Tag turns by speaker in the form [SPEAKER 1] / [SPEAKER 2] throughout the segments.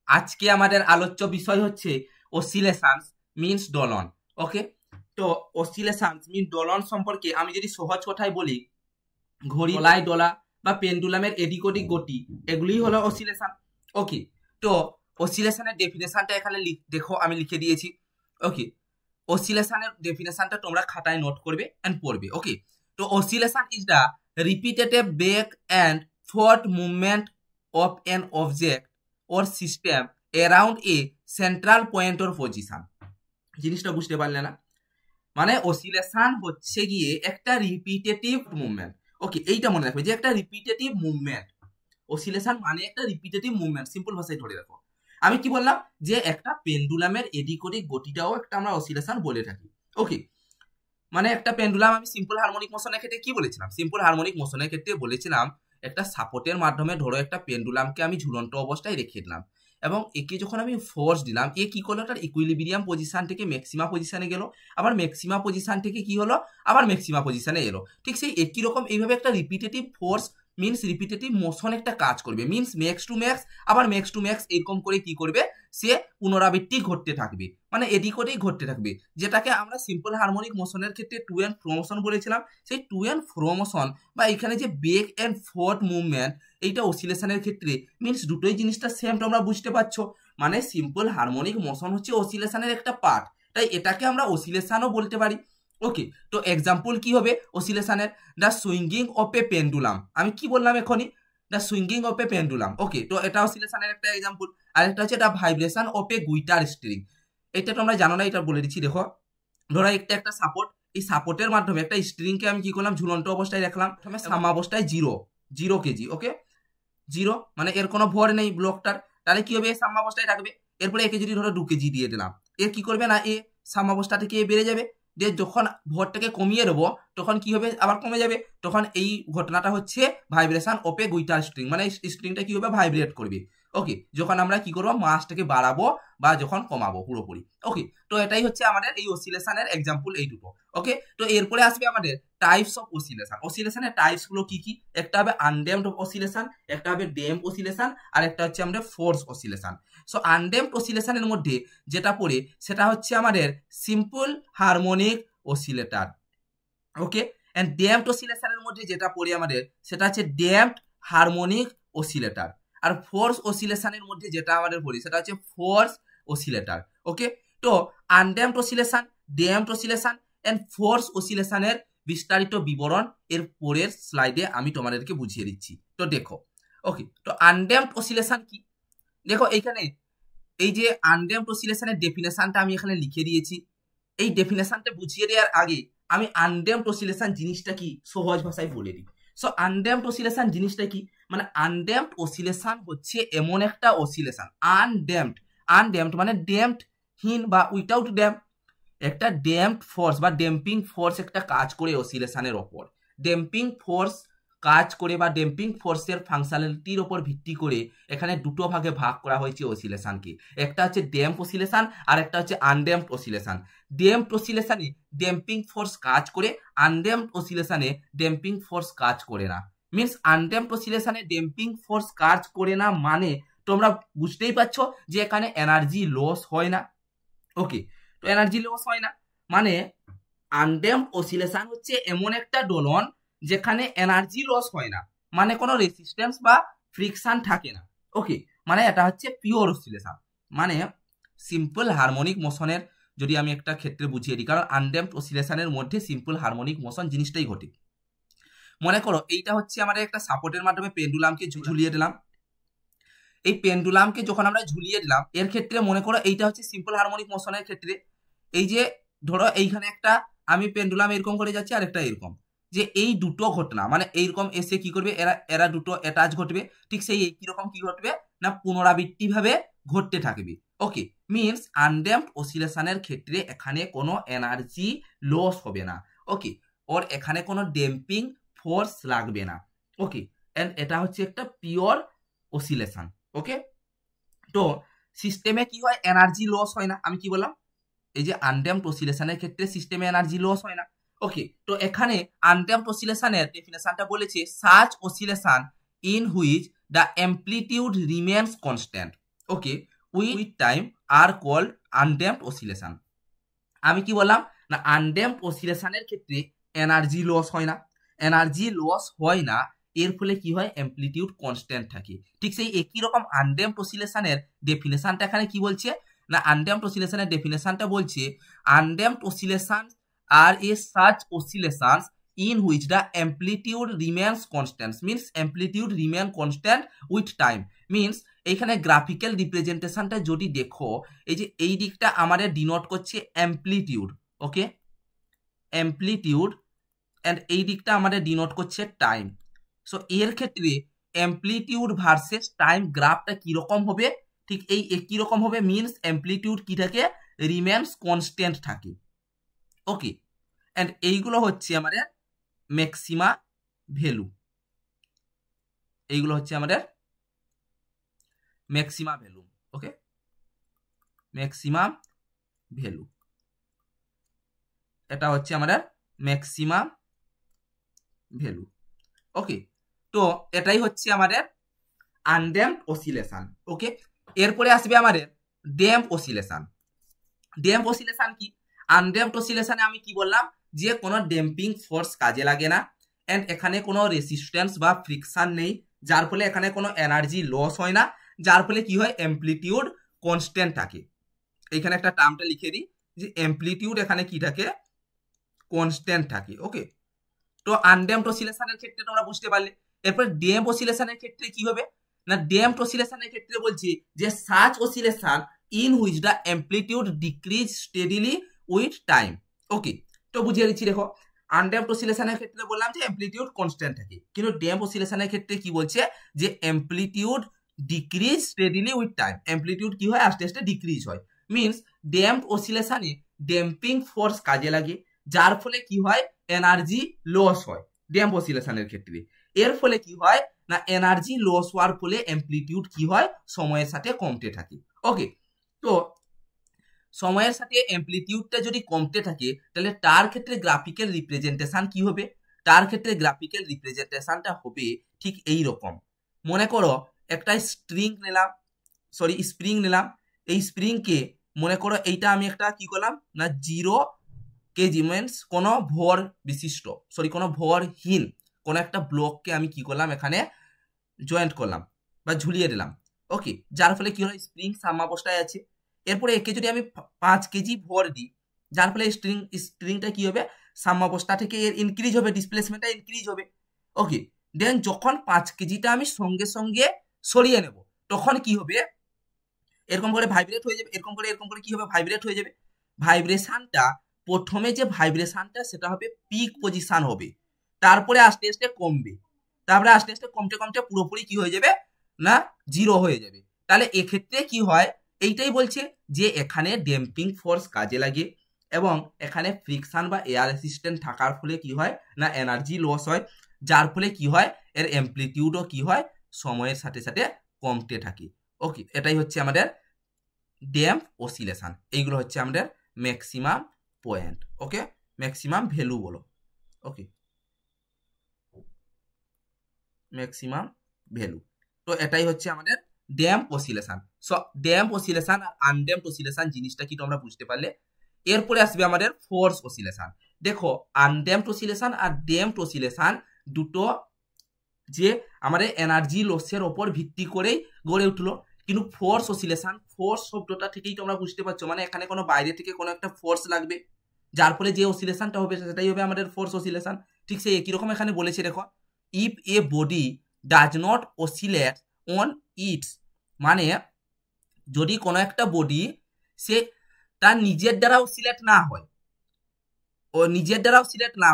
[SPEAKER 1] আজকে আমাদের আলোচ্য বিষয় হচ্ছে অসিলেশনস মিন্স দোলন। ওকে, তো অসিলেশনস মিন দোলন সম্পর্কে আমি যদি সহজ কথায় বলি, ঘড়ি দোলায় দোলা বা পেন্ডুলামের এদিক ওদিক গতি, এগুলি হলো অসিলেশন। ওকে, তো অসিলেশনের ডেফিনেশনটা এখানে দেখো আমি লিখে দিয়েছি। ওকে, অসিলেশনের ডেফিনেশনটা তোমরা খাতায় নোট করবে এন্ড পড়বে। ওকে, তো oscillation is the repetitive back end fourth movement of an object or system around a central point or position। জিনিসটা বুঝতে পারলে না? মানে অসিলেশন হচ্ছে গিয়ে একটা রিপিটেটিভ মুভমেন্ট। ওকে, এইটা মনে রাখবে যে একটা রিপিটেটিভ মুভমেন্ট। অসিলেশন মানে একটা রিপিটেটিভ মুভমেন্ট, সিম্পল ভাষায় ধরে রাখো। আমি কি বললাম যে একটা পেন্ডুলামের এদিক ওদিক গতিটাও একটা আমরা অসিলেশন বলে থাকি। ওকে, মানে একটা পেন্ডুলাম আমি সিম্পল হারমোনিক মোশনের ক্ষেত্রে কি বলেছিলাম? সিম্পল হারমোনিক মোশনের ক্ষেত্রে বলেছিলাম একটা সাপোর্টের মাধ্যমে ধরো একটা পেন্ডুলামকে আমি ঝুলন্ত অবস্থায় রেখে দিলাম এবং একে যখন আমি ফোর্স দিলাম, এ কি করলো, তার ইকুইলিব্রিয়াম পজিশন থেকে ম্যাক্সিমা পজিশনে গেল, আবার ম্যাক্সিমা পজিশন থেকে কি হলো, আবার ম্যাক্সিমা পজিশনে এলো। ঠিক সেই একই রকম এইভাবে একটা repetitive force means repetitive motion একটা কাজ করবে, মিনস ম্যাক্স টু ম্যাক্স আবার ম্যাক্স টু ম্যাক্স এরকম করে কি করবে, সে পুনরাবৃত্তি ঘটতে থাকবে, মানে এদিক ওদিক ঘটতে থাকবে, যেটাকে আমরা সিম্পল হারমোনিক মোশনের ক্ষেত্রে টু এন্ড ফ্রো মোশন বলেছিলাম। সেই টু এন্ড ফ্রো মোশন বা এখানে যে ব্যাক এন্ড ফোর্থ মুভমেন্ট, এইটা অসিলেশনের ক্ষেত্রে মিনস দুটোই জিনিসটা সেম, তোমরা বুঝতে পারছো। মানে সিম্পল হারমোনিক মোশন হচ্ছে অসিলেশনের একটা পার্ট, তাই এটাকে আমরা অসিলেশনও বলতে পারি। ওকে, তো এক্সাম্পল কি হবে অসিলেশনের? The swinging of a pendulum. আমি কি বললাম এখনই? The swinging of a pendulum. Okay, তো এটা অসিলেশনের একটা এক্সাম্পল। আরেকটা হচ্ছে the vibration of a guitar string. এটা তোমরা জানো না, এটা বলে দিচ্ছি। দেখো, ধরো একটা সাপোর্ট, এই সাপোর্টের মাধ্যমে একটা স্ট্রিংকে আমি কি করলাম, ঝুলন্ত অবস্থায় রাখলাম। প্রথমে সাম্যাবস্থায় 0 কেজি। ওকে, 0 মানে এর কোনো ভর নেই ব্লকটার, তাহলে কি হবে, সাম্যাবস্থায় রাখবে। এরপরে একে যদি ধরো 2 কেজি দিয়ে দিলাম, এ কি করবে না, এ সাম্যাবস্থা থেকে বেড়ে যাবে, যে যখন ভরটাকে কমিয়ে দেবো তখন কি হবে, আবার কমে যাবে। তখন এই ঘটনাটা হচ্ছে vibration of a guitar string, মানে স্ট্রিংটা কি হবে, ভাইব্রেট করবে। ওকে, যখন আমরা কি করবো, মাসটাকে বাড়াবো বা যখন কমাবো পুরোপুরি। ওকে, তো এটাই হচ্ছে আমাদের এই অসিলেশনের এক্সাম্পল, এই দুটো। ওকে, তো এরপরে আসবে আমাদের টাইপস অফ অসিলেশন। অসিলেশনের টাইপস গুলো কি কি? একটা হবে আনড্যাম্পড অসিলেশন, একটা হবে ড্যাম্পড অসিলেশন, আর একটা হচ্ছে আমাদের ফোর্স অসিলেশন। সো আনড্যাম্পড অসিলেশনের মধ্যে যেটা পড়ে সেটা হচ্ছে আমাদের simple harmonic oscillator. Okay, and damped অসিলেশনের মধ্যে যেটা পড়ে আমাদের সেটা হচ্ছে ড্যাম্পড হারমোনিক অসিলেটর। আর ফোর্স অসিলেশনের মধ্যে যেটা আমাদের পড়ে সেটা হচ্ছে ফোর্স অসিলেটর। ওকে, তো undamped oscillation, damped oscillation and force অসিলেশনের বিস্তারিত বিবরণ এর পরের স্লাইডে আমি তোমাদেরকে বুঝিয়ে দিচ্ছি। তো দেখো, ওকে, তো আনড্যাম্পড অসিলেশন কি? দেখো এইখানে এই যে আনড্যাম্পড অসিলেশনের ডেফিনেশনটা আমি এখানে লিখে দিয়েছি। এই ডেফিনেশনটা বুঝিয়ে দেওয়ার আগে আমি আনড্যাম্পড অসিলেশন জিনিসটা কি সহজ ভাষায় বলে দিই। সো আনড্যাম্পড অসিলেশন জিনিসটা কি? মানে আনড্যাম্পড অসিলেশন হচ্ছে এমন একটা অসিলেশন, আনড্যাম্পড মানে ড্যাম্পড হীন বা উইথাউট ড্যাম্প, একটা ড্যাম্পড ফোর্স বা ড্যাম্পিং ফোর্স একটা কাজ করে অসিলেশনের ওপর। ড্যাম্পিং ফোর্স কাজ করে বা ড্যাম্পিং ফোর্সের ফাংশনালিটির ওপর ভিত্তি করে এখানে দুটো ভাগে ভাগ করা হয়েছে অসিলেশনকে। একটা হচ্ছে ড্যাম্প অসিলেশন আর একটা হচ্ছে আনড্যাম্পড অসিলেশন। ড্যাম্পড অসিলেশনে ড্যাম্পিং ফোর্স কাজ করে, আনড্যাম্পড অসিলেশনে ড্যাম্পিং ফোর্স কাজ করে না। মিনস আনড্যাম্পড অসিলেশনে ড্যাম্পিং ফোর্স কাজ করে না মানে তোমরা বুঝতেই পারছো যে এখানে এনার্জি লস হয় না। ওকে, তো এনার্জি লস হয় না মানে আনড্যাম্পড অসিলেশন হচ্ছে এমন একটা দোলন যেখানে এনার্জি লস হয় না, মানে কোনো রেসিস্টেন্স বা ফ্রিকশন থাকে না। ওকে, মানে এটা হচ্ছে পিওর অসিলেশন। মানে সিম্পল হারমোনিক মোশনের যদি আমি একটা ক্ষেত্রে বুঝিয়ে দিই, কারণ আনড্যাম্পড অসিলেশনের মধ্যে সিম্পল হারমোনিক মোশন জিনিসটাই ঘটে। মনে করো এইটা হচ্ছে আমাদের একটা সাপোর্টের মাধ্যমে পেন্ডুলামকে ঝুলিয়ে দিলাম। এই পেন্ডুলামকে যখন আমরা ঝুলিয়ে দিলাম, এর ক্ষেত্রে মনে করো এইটা হচ্ছে সিম্পল হারমোনিক মোশনের ক্ষেত্রে, এই যে ধরো এইখানে একটা আমি পেন্ডুলাম এরকম করে যাচ্ছি আর একটা এরকম, যে এই দুটো ঘটনা মানে এইরকম এসে কি করবে, এরা দুটো অ্যাটাচ ঘটবে, ঠিক সেই একই রকম কি ঘটবে না পুনরাবৃত্তি ভাবে ঘটতে থাকবে। ওকে, মিনস আনড্যাম্পড অসিলেশনের ক্ষেত্রে এখানে কোনো এনার্জি লস হবে না। ওকে, ওর এখানে কোনো ড্যাম্পিং ফোর্স লাগবে না। ওকে, এন্ড এটা হচ্ছে একটা পিওর অসিলেশন। ওকে, তো সিস্টেমে কি হয়, এনার্জি লস হয় না। আমি কি বললাম, এই যে আনড্যাম্পড অসিলেশনের ক্ষেত্রে সিস্টেমে এনার্জি লস হয় না। ওকে, তো এখানে আনড্যাম্পড অসিলেশনের ডেফিনেশনটা বলেছে such oscillation in which the amplitude remains constant. Okay, with time are called undamped oscillation. আমি কি বললাম না, আনড্যাম্পড অসিলেশনের ক্ষেত্রে এনার্জি লস হয় না, এনার্জি লস হয় না, এর ফলে কি হয়, অ্যামপ্লিটিউড কনস্ট্যান্ট থাকে। ঠিক সেই একই রকম আনড্যাম্পড অসিলেশনের ডেফিনেশনটা এখানে কি বলছে না, আনড্যাম্পড অসিলেশনের ডেফিনেশনটা বলছে undamped oscillation are a such oscillations in which the amplitude remains constant, means amplitude remain constant with time, means এইখানে গ্রাফিক্যাল রিপ্রেজেন্টেশনটা যদি দেখো, এই যে এই দিকটা আমাদের ডিনোট করছে অ্যামপ্লিটিউড, ওকে, অ্যামপ্লিটিউড, অ্যান্ড এই দিকটা আমাদের ডিনোট করছে টাইম। সো এর ক্ষেত্রে অ্যামপ্লিটিউড ভার্সেস টাইম গ্রাফটা কিরকম হবে, ঠিক এই একই রকম হবে, মিনস অ্যামপ্লিটিউড কি থাকে, রিমেন্স কনস্ট্যান্ট থাকে, ওকে। অ্যান্ড এইগুলো হচ্ছে আমাদের ম্যাক্সিমা ভ্যালু, এইগুলো হচ্ছে আমাদের ম্যাক্সিমা ভ্যালু, ওকে, ম্যাক্সিমাম ভ্যালু, এটা হচ্ছে আমাদের ম্যাক্সিমাম ভ্যালু, ওকে। তো এটাই হচ্ছে আমাদের আনড্যাম্পড অসিলেশন, ওকে। এরপরে আসবে আমাদের ড্যাম্প অসিলেশন। ড্যাম্প অসিলেশন কি, আনড্যাম্পড অসিলেশনে আমি কি বললাম, যে কোনো ড্যাম্পিং ফোর্স কাজে লাগে না, এন্ড এখানে কোনো রেসিস্ট্যান্স বা ফ্রিকশন নেই, যার ফলে এখানে কোনো এনার্জি লস হয় না, যার ফলে কি হয়, অ্যামপ্লিটিউড কনস্ট্যান্ট থাকে। এখানে একটা টার্মটা লিখে দিই, যে অ্যামপ্লিটিউড এখানে কি থাকে, কনস্ট্যান্ট থাকে, ওকে। তো আনড্যাম্পড অসিলেশনের ক্ষেত্রে তোমরা বুঝতে পারলে। এরপর ড্যাম্প অসিলেশনের ক্ষেত্রে কি হবে না, ড্যাম্প অসিলেশনের ক্ষেত্রে বলছি যে such oscillation in which the amplitude decrease steadily with time, okay. তো বুঝিয়ে দিচ্ছি, দেখো আনড্যাম্পড অসিলেশনের ক্ষেত্রে বললাম যে অ্যামপ্লিটিউড কনস্ট্যান্ট থাকে, কিন্তু ড্যাম্প অসিলেশনের ক্ষেত্রে কি বলছে, যে amplitude decrease steadily with time, amplitude কি হয়, আস্তে আস্তে ডিক্রিজ হয়, মিনস ড্যাম্প অসিলেশনে ড্যাম্পিং ফোর্স কাজে লাগে, যার ফলে কি হয়, এনার্জি লস হয় ড্যাম্প অসিলেশনের ক্ষেত্রে। এর ফলে কি হয় না, এনার্জি লস হওয়ার ফলে অ্যামপ্লিটিউড কি হয়, সময়ের সাথে কমতে থাকে, ওকে। তো সময়ের সাথে অ্যামপ্লিটিউডটা যদি কমতে থাকে, তাহলে তার ক্ষেত্রে গ্রাফিক্যাল রিপ্রেজেন্টেশন কি হবে, তার ক্ষেত্রে গ্রাফিক্যাল রিপ্রেজেন্টেশনটা হবে ঠিক এই রকম। মনে করো একটা স্প্রিং নিলাম, এই স্প্রিংকে মনে করো এইটা আমি একটা কি করলাম না, 0 কেজি, মিনস কোনো ভর বিশিষ্ট, কোনো ভরহীন কোনো একটা ব্লককে আমি কি করলাম, এখানে জয়েন্ট করলাম বা ঝুলিয়ে দিলাম, ওকে, যার ফলে কি হলো, স্প্রিং সাম্যাবস্থায় আছে। এরপরে একে যদি আমি 5 কেজি ভর দিই, যার ফলে স্প্রিংটা কি হবে, সাম্যাবস্থা থেকে এর ইনক্রিজ হবে, ডিসপ্লেসমেন্টটা ইনক্রিজ হবে, ওকে। দেন যখন 5 কেজিটা আমি সঙ্গে সঙ্গে সরিয়ে নেব, তখন কি হবে, এরকম করে ভাইব্রেট হয়ে যাবে, এরকম করে কি হবে, ভাইব্রেট হয়ে যাবে। ভাইব্রেশনটা প্রথমে যে ভাইব্রেশনটা সেটা হবে পিক পজিশন হবে, তারপরে আস্তে আস্তে কমবে, তারপরে আস্তে আস্তে কমতে কমতে পুরোপুরি কি হয়ে যাবে না, 0 হয়ে যাবে। তাহলে এক্ষেত্রে কি হয়, এইটাই বলছে যে এখানে ড্যাম্পিং ফোর্স কাজে লাগে, এবং এখানে ফ্রিকশন বা এয়ার রেসিস্ট্যান্ট থাকার ফলে কি হয় না, এনার্জি লস হয়, যার ফলে কি হয়, এর অ্যামপ্লিটিউডও কি হয়, সময়ের সাথে সাথে কমতে থাকে, ওকে। এটাই হচ্ছে আমাদের ড্যাম্প অসিলেশন, এইগুলো হচ্ছে আমাদের maximum point, okay, maximum value বলো, ওকে, ম্যাক্সিমাম ভ্যালু। তো এটাই হচ্ছে আমাদের damp oscillation. So damp oscillation আর আনড্যাম্প অসিলেশন জিনিসটা কি তোমরা বুঝতে পারলে। এরপরে আসবে আমাদের ফোর্স অসিলেশন। দেখো আনড্যাম্প অসিলেশন আর ড্যাম্প অসিলেশন দুটো যে আমাদের এনার্জি লসের ওপর ভিত্তি করেই গড়ে উঠলো, কিন্তু ফোর্স অসিলেশন, ফোর্স শব্দটা থেকেই তোমরা বুঝতে পারছো, মানে এখানে কোনো বাইরে থেকে কোনো একটা ফোর্স লাগবে, যার ফলে যে অসিলেশনটা হবে সেটাই হবে আমাদের ফোর্স অসিলেশন। ঠিক সেই একই রকম এখানে বলেছে, দেখো if A body does not oscillate on it's, মানে যদি কোনো একটা বডি সে তার নিজের দ্বারা অসিলেট না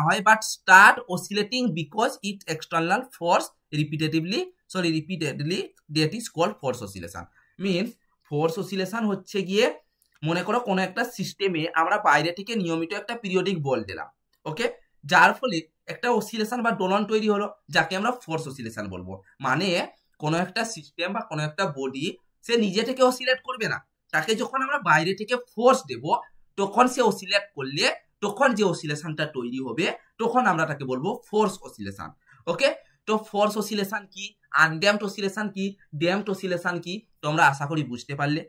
[SPEAKER 1] হয়, but start oscillating because it external force repeatedly that is called force oscillation. Means force oscillation হচ্ছে গিয়ে, মনে করো কোনো একটা সিস্টেমে আমরা বাইরে থেকে নিয়মিত একটা পিরিয়ডিক বল দিলাম, ওকে, যার ফলে একটা অসিলেশন বা দোলন তৈরি হলো, যাকে আমরা ফোর্স অসিলেশন বলবো। মানে কোনো একটা সিস্টেম বা কোনো একটা বডি সে নিজে থেকে অসিলেট করবে না, তাকে যখন আমরা বাইরে থেকে ফোর্স দেব, তখন সে অসিলেট করলে তখন যে অসিলেশনটা তৈরি হবে, তখন আমরা তাকে বলবো ফোর্স অসিলেশন, ওকে। তো ফোর্স অসিলেশন কি, আনড্যাম্পড অসিলেশন কি, ড্যাম্পড অসিলেশন কি, তোমরা আশা করি বুঝতে পারলে।